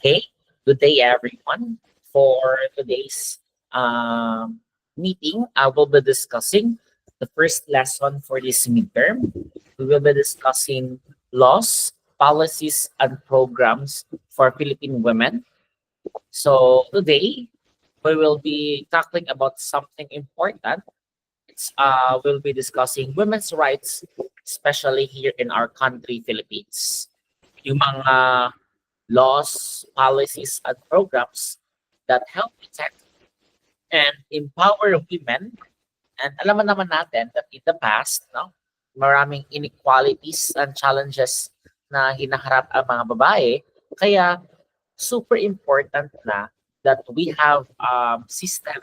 Okay, good day everyone. For today's meeting, I will be discussing the first lesson for this midterm. We will be discussing laws, policies, and programs for Philippine women. So today, we will be tackling about something important. We'll be discussing women's rights, especially here in our country, Philippines. Yung mga laws, policies, and programs that help protect and empower women. And alam naman natin that in the past, no, maraming inequalities and challenges na hinaharap ang mga babae. Kaya super important na that we have system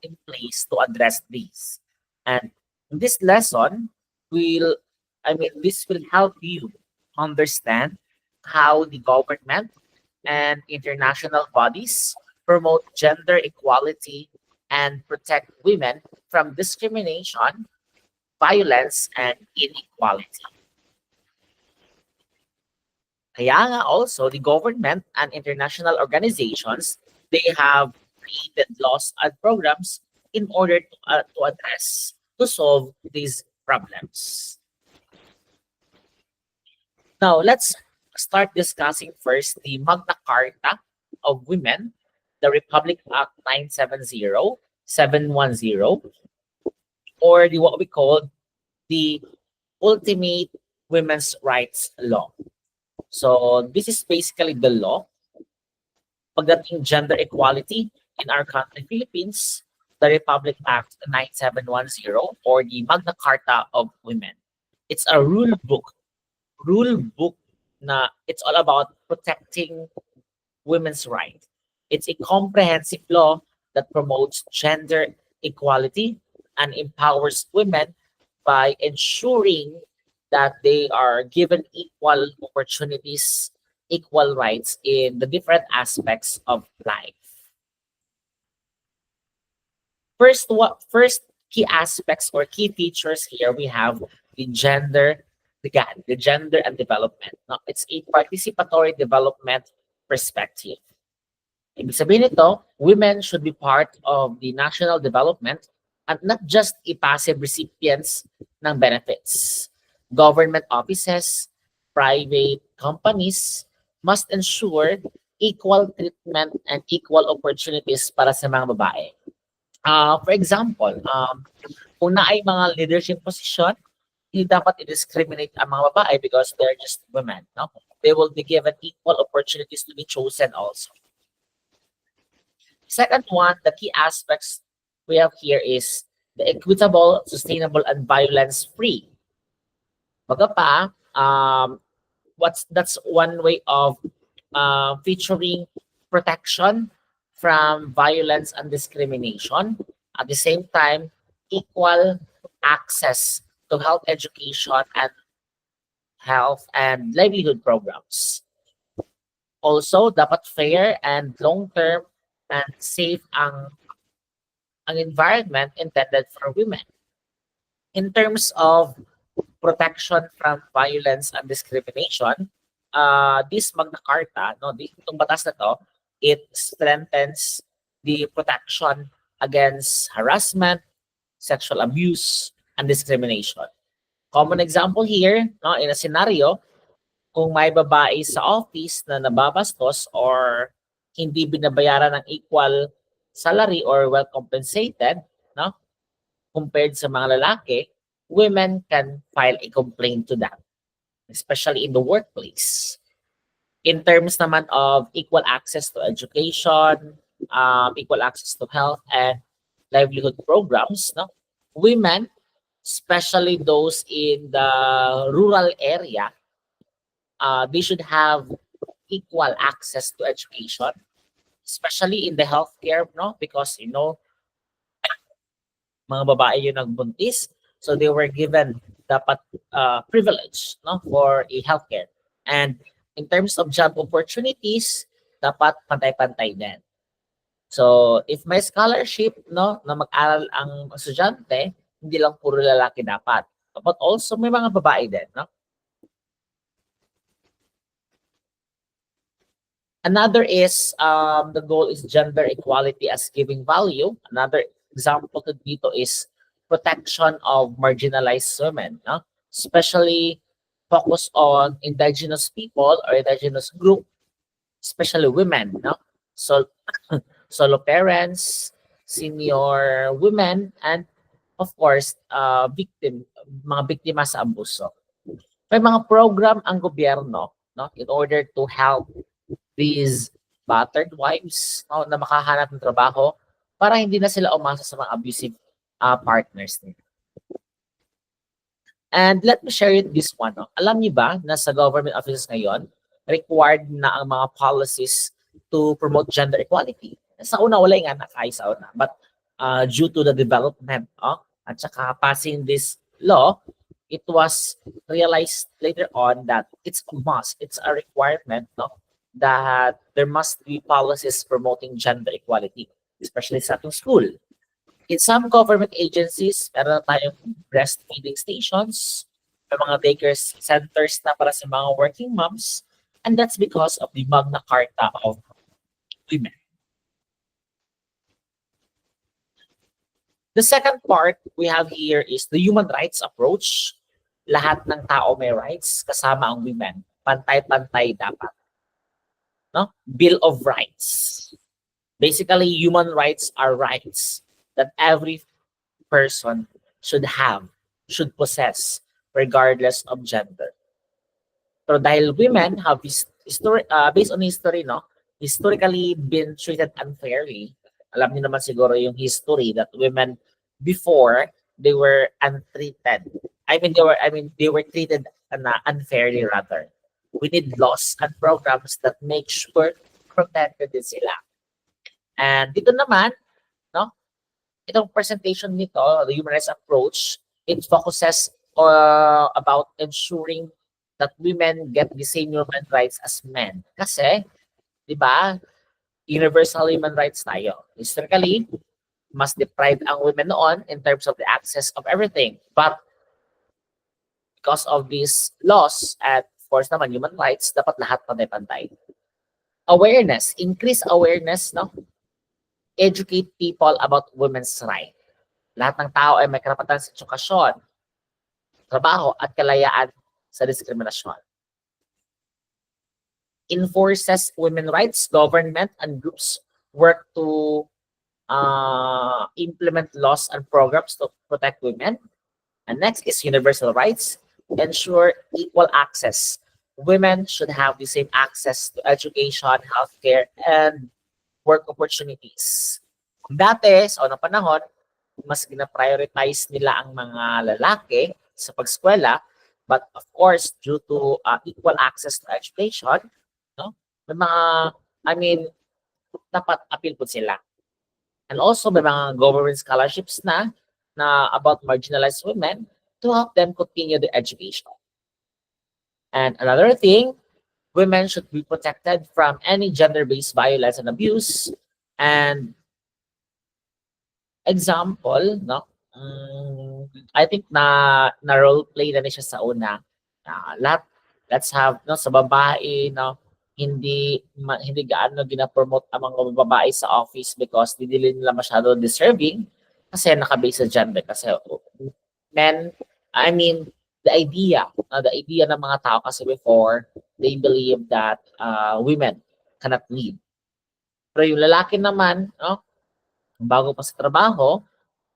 in place to address these. And in this lesson, this will help you understand how the government and international bodies promote gender equality and protect women from discrimination, violence, and inequality. Kaya nga also, the government and international organizations, they have created laws and programs in order to solve these problems. Now, let's start discussing first the Magna Carta of Women, the Republic Act 970-710, or what we call the Ultimate Women's Rights Law. So this is basically the law pagdating gender equality in our country, Philippines, the Republic Act 9710, or the Magna Carta of Women. It's a rule book na it's all about protecting women's rights. It's a comprehensive law that promotes gender equality and empowers women by ensuring that they are given equal opportunities, equal rights in the different aspects of life. First key aspects or key features here we have the gender and development. Now, it's a participatory development perspective. Ibig sabihin nito, women should be part of the national development and not just a passive recipients ng benefits. Government offices, private companies must ensure equal treatment and equal opportunities para sa mga babae. For example, kung na ay mga leadership position, hindi dapat i-discriminate ang mga babae because they're just women. No? They will be given equal opportunities to be chosen also. Second one, the key aspects we have here is the equitable, sustainable, and violence-free. Baga pa, that's one way of featuring protection from violence and discrimination. At the same time, equal access to health education and health and livelihood programs. Also, dapat fair and long-term and safe ang environment intended for women. In terms of protection from violence and discrimination, this Magna Carta, itong batas na to, it strengthens the protection against harassment, sexual abuse, and discrimination. Common example here, in a scenario, kung may babae sa office na nababastos or hindi binabayaran ng equal salary or well compensated, compared sa mga lalaki, women can file a complaint to that, especially in the workplace. In terms naman of equal access to education, equal access to health and livelihood programs, women, especially those in the rural area, they should have equal access to education, especially in the healthcare, because mga babae yung nagbuntis, so they were given dapat privilege, for a healthcare. And in terms of job opportunities, dapat pantay-pantay din. So if may scholarship, na mag-aral ang estudyante, hindi lang puro lalaki dapat, but also may mga babae din, Another is the goal is gender equality as giving value. Another example to dito is protection of marginalized women, no? Especially focus on indigenous people or indigenous group, especially women, no? So solo parents, senior women, and of course, mga biktima sa abuso. May mga program ang gobyerno, no, in order to help these battered wives, no, na makahanap ng trabaho para hindi na sila umasa sa mga abusive partners nila. And let me share you this one. No? Alam niyo ba na sa government offices ngayon, required na ang mga policies to promote gender equality? Sa una, wala nga nakay sa una. But due to the development at saka passing this law, it was realized later on that it's a must, it's a requirement, no, that there must be policies promoting gender equality, especially sa ating school. In some government agencies, meron na tayong breastfeeding stations, may mga daycare centers na para sa mga working moms, and that's because of the Magna Carta of Women. The second part we have here is the human rights approach. Lahat ng tao may rights, kasama ang women. Pantay-pantay dapat. No? Bill of Rights. Basically, human rights are rights that every person should have, should possess, regardless of gender. So dahil women have based on history, no, historically been treated unfairly. Alam niyo naman siguro yung history that women before they were untreated. They were treated unfairly rather. We need laws and programs that make sure protected din sila. And dito naman, no, itong presentation nito, the human rights approach, it focuses about ensuring that women get the same human rights as men. Kasi, di ba, universal human rights tayo. Historically, mas deprived ang women noon in terms of the access of everything. But because of these laws at of course naman human rights, dapat lahat pantay-pantay. Awareness, increase awareness, no? Educate people about women's rights. Lahat ng tao ay may karapatan sa edukasyon, trabaho at kalayaan sa diskriminasyon. Enforces women's rights, government and groups work to implement laws and programs to protect women. And next is universal rights, ensure equal access. Women should have the same access to education, healthcare, and work opportunities. Dati, sa unang panahon, mas gina-prioritize nila ang mga lalaki sa pag-eskwela, but of course, due to equal access to education, no, may mga, dapat appeal po sila. And also, may mga government scholarships na about marginalized women to help them continue their education. And another thing, women should be protected from any gender-based violence and abuse. And example, no, I think na role play na siya sa una. Let's have, no, sa babae, no, hindi gaano gina-promote ang mga babae sa office because hindi nila masyado deserving kasi naka-base sa gender. Kasi men, the idea ng mga tao kasi before, they believe that women cannot lead. Pero yung lalaki naman, no, bago pa sa trabaho,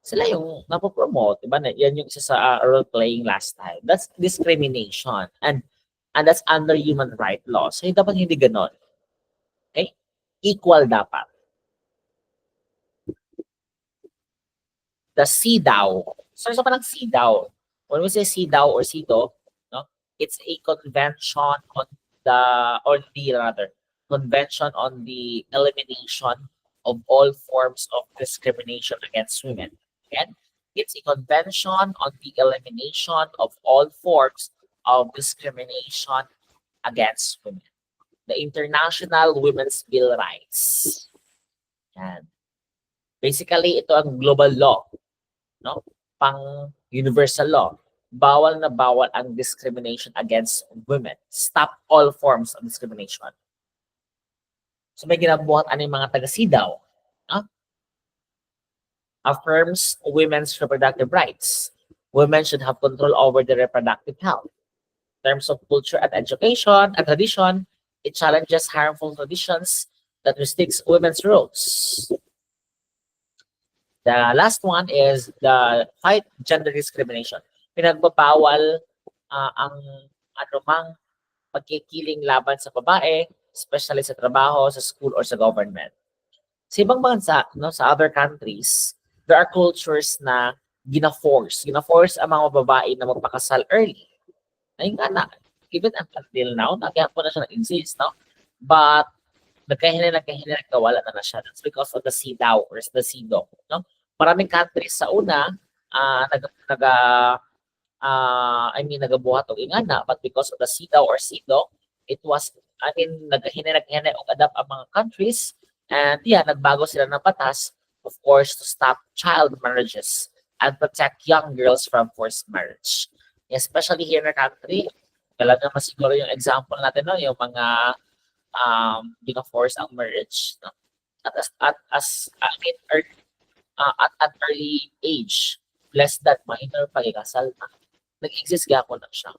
sila yung napopromote. Diba? Yan yung isa sa role-playing last time. That's discrimination. And that's under human rights law. So, dapat hindi ganon. Okay? Equal dapat. The CEDAW. So, pa ng CEDAW. When we say CEDAW or CEDAW, no, it's a convention on convention on the elimination of all forms of discrimination against women. Again, it's a convention on the elimination of all forms of discrimination against women. The International Women's Bill of Rights. And basically, ito ang global law, no? Pang universal law. Bawal na bawal ang discrimination against women. Stop all forms of discrimination. So may ginabuhat ano yung mga taga-SIDAW. No? Affirms women's reproductive rights. Women should have control over their reproductive health. In terms of culture and education and tradition, it challenges harmful traditions that restricts women's roles. The last one is the fight gender discrimination. Pinagbabawal ang anumang pagkikiling laban sa babae, especially sa trabaho, sa school, or sa government. Sa ibang bansa, no, sa other countries, there are cultures na gina-force ang mga babae na magpakasal early. Ayun nga na, even until now, nagyapo na siya nag-exist, no? But, nagkahinay, wala na siya. That's because of the SIDAW or the SIDO, no? Maraming countries sa una, nagabuhat og ingana, but because of the SIDAW or SIDO, it was, nagkahinay og adapt ang mga countries, and yeah, nagbago sila ng batas, of course, to stop child marriages and protect young girls from forced marriage. Especially here in our country, talaga mas siguro yung example natin, no, yung mga gina-force ang marriage, no? At an early age, less than minor pagkakasal na. Nag-exist gapon na siya.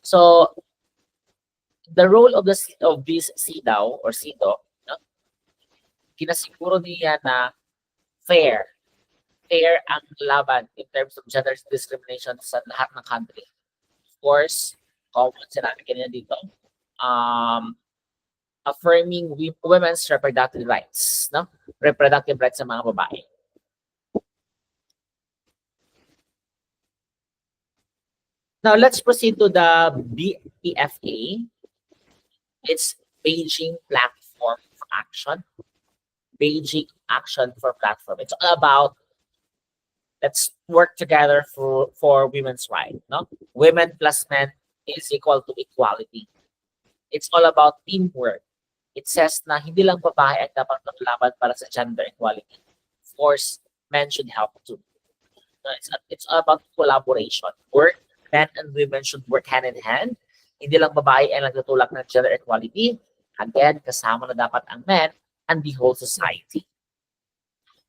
So, the role of this SIDAW or SIDO, no? Kinasiguro niya na fair ang laban in terms of gender discrimination sa lahat ng country. Of course, common sinabi kanina dito, affirming women's reproductive rights, no? Reproductive rights sa mga babae. Now, let's proceed to the BPFA. It's Beijing Platform for Action. Beijing Action for Platform. It's all about let's work together for women's rights. No? Women plus men is equal to equality. It's all about teamwork. It says na hindi lang babae ang dapat maglaban para sa gender equality. Of course, men should help too. No, it's all about collaboration. Work, men and women should work hand in hand. Hindi lang babae ang nagtutulak ng gender equality. Again, kasama na dapat ang men and the whole society.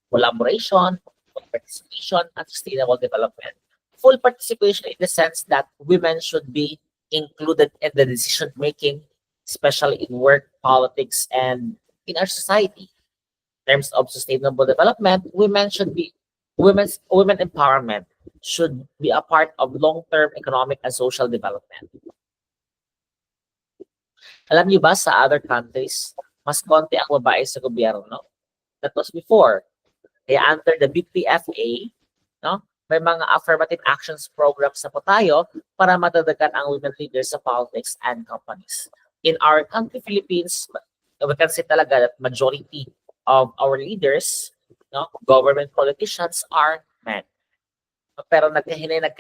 Collaboration, participation, and sustainable development. Full participation in the sense that women should be included in the decision making, especially in work, politics, and in our society. In terms of sustainable development, women empowerment should be a part of long-term economic and social development. Alam niyo ba sa other countries, mas konti ang babae sa gobyerno? That was before. Kaya under the BPFA, no, may mga affirmative actions programs na po tayo para matadagan ang women leaders sa politics and companies. In our country, Philippines, we can say talaga that majority of our leaders, no, government politicians are men. Pero nagkahinay na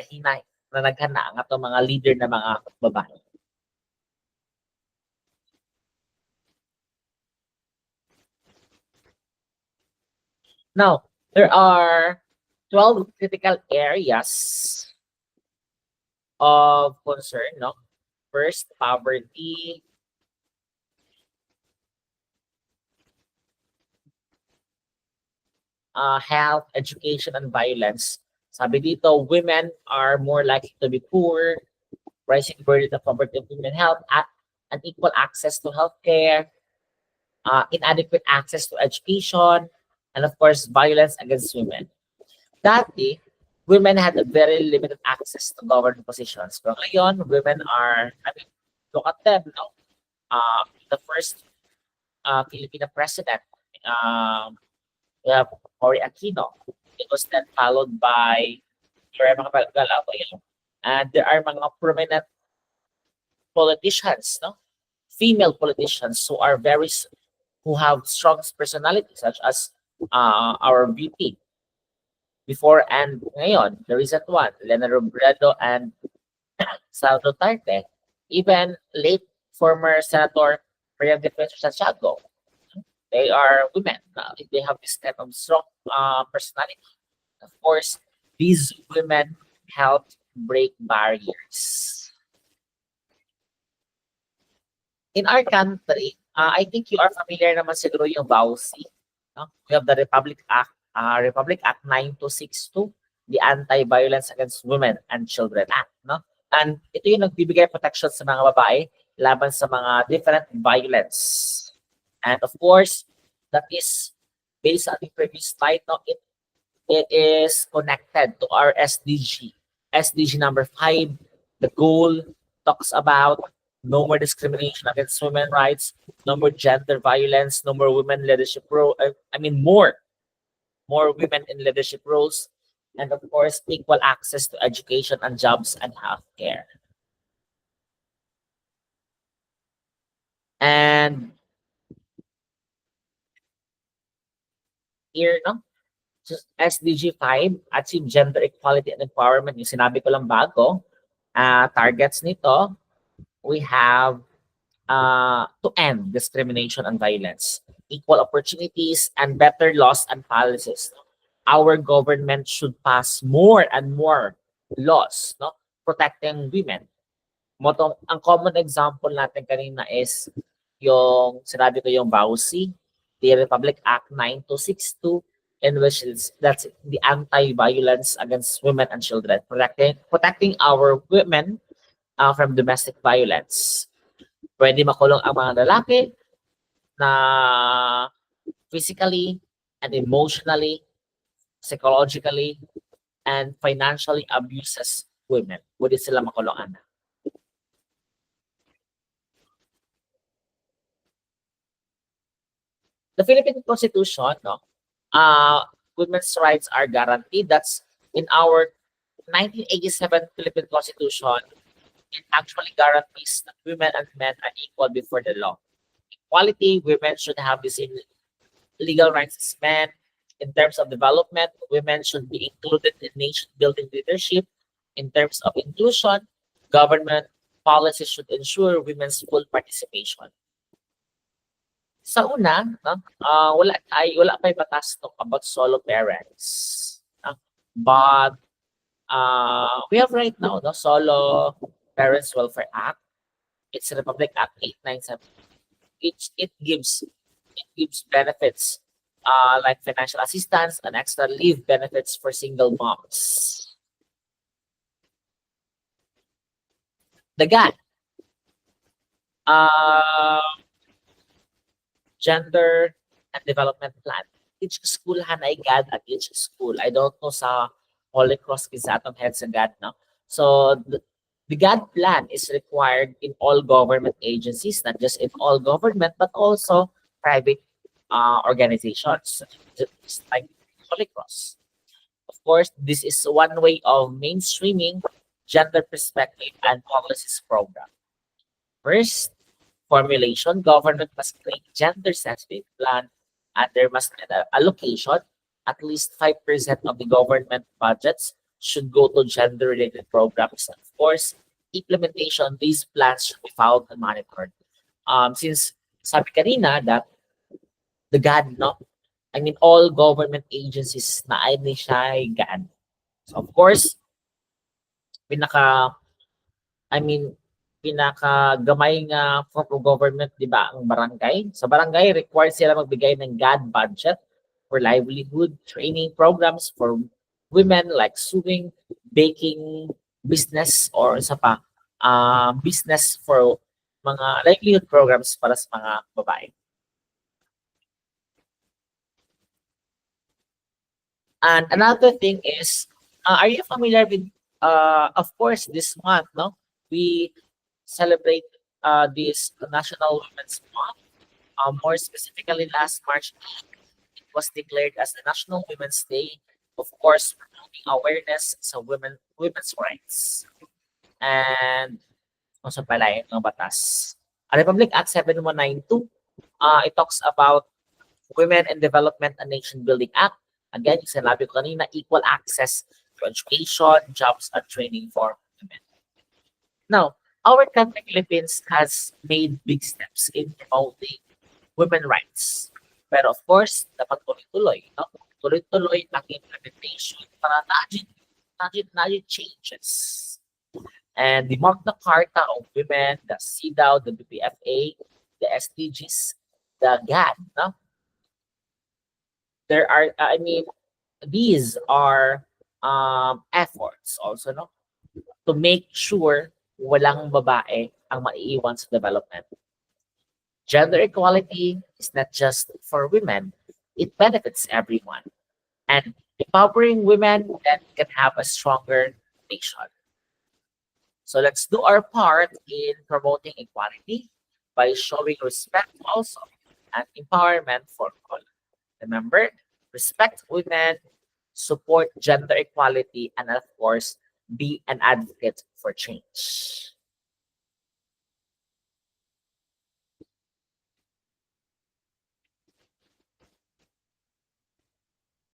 naghana ang atong mga leader na mga babae. Now, there are 12 critical areas of concern, no? First, poverty. Health, education, and violence. Sabi dito, women are more likely to be poor, rising burden of poverty of women health, unequal access to healthcare, inadequate access to education, and of course, violence against women. Dati, women had a very limited access to government positions. Pero ngayon, women are, look at them, no? The first Filipino president, we have Cory Aquino. It was then followed by Lorena Galabayo. And there are mga prominent politicians, no? Female politicians who have strong personalities, such as our VP before and ngayon, the recent one, Lena Robredo and Sara Duterte, even late former Senator Maria Defensor Santiago. They are women. They have this type of strong personality. Of course, these women help break barriers. In our country, I think you are familiar naman siguro yung VAUSI. No? We have the Republic Act 9262, the Anti-Violence Against Women and Children Act. No? And ito yung nagbibigay protection sa mga babae laban sa mga different violence. And of course, that is based on the previous slide. No? It is connected to our SDG. SDG number 5, the goal talks about no more discrimination against women's rights, no more gender violence, no more women leadership role. More women in leadership roles, and of course, equal access to education and jobs and healthcare. And here, no, just SDG 5, achieve gender equality and empowerment. Yung sinabi ko lang bago, targets nito, we have to end discrimination and violence, equal opportunities, and better laws and policies. Our government should pass more and more laws, no, protecting women. Ang common example natin kanina is yung sinabi ko yung VAUSI, the Republic Act 9262, in which that's the anti-violence against women and children, protecting our women from domestic violence. Pwede makulong ang mga lalaki na physically and emotionally, psychologically, and financially abuses women. Pwede sila makulong. The Philippine Constitution, no, women's rights are guaranteed. That's in our 1987 Philippine Constitution. It actually guarantees that women and men are equal before the law. Equality, women should have the same legal rights as men. In terms of development, women should be included in nation-building leadership. In terms of inclusion, government policies should ensure women's full participation. Sa una, no, wala pa batas talk about solo parents. But we have right now the Solo Parents Welfare Act. It's Republic Act 897. It gives benefits like financial assistance and extra leave benefits for single moms. The GAD, Gender and Development Plan. Each school ay GAD at each school. I don't know sa Holy Cross Kisatom head sa GAD, no? So the GAD plan is required in all government agencies, not just in all government, but also private organizations, just like Holy Cross. Of course, this is one way of mainstreaming gender perspective and policies program. First, formulation, government must create gender-sensitive plan and there must be an allocation. At least 5% of the government budgets should go to gender-related programs. And of course, implementation, these plans should be followed and monitored. Since sabi kanina that the GAD, no? I mean, all government agencies na ay ni siya ay GAD. So of course, pinakagamay nga form of government, di ba, ang barangay. Sa barangay, required sila magbigay ng GAD budget for livelihood, training programs for women like sewing, baking, business, or isa pa, business for mga livelihood programs para sa mga babae. And another thing is, are you familiar with, of course, this month, no? We celebrate this National Women's Month. More specifically, last March 8th, it was declared as the National Women's Day. Of course, promoting awareness sa women's rights. And also pala yung mga batas. Republic Act 7192, it talks about Women in Development and Nation Building Act. Again, yung sinabi ko kanina, equal access to education, jobs, and training for women. Now, our country, Philippines, has made big steps in promoting women's rights. Pero of course, dapat tuloy-tuloy. No? Tuloy-tuloy ang implementation para najit changes. And the Magna Carta of Women, the CEDAW, the BPFA, the SDGs, the GAN, no? There are, I mean, these are efforts also, no? To make sure walang babae ang maiiwan sa development. Gender equality is not just for women, it benefits everyone. And empowering women then can have a stronger nation. So let's do our part in promoting equality by showing respect also and empowerment for all. Remember, respect women, support gender equality, and of course, be an advocate for change.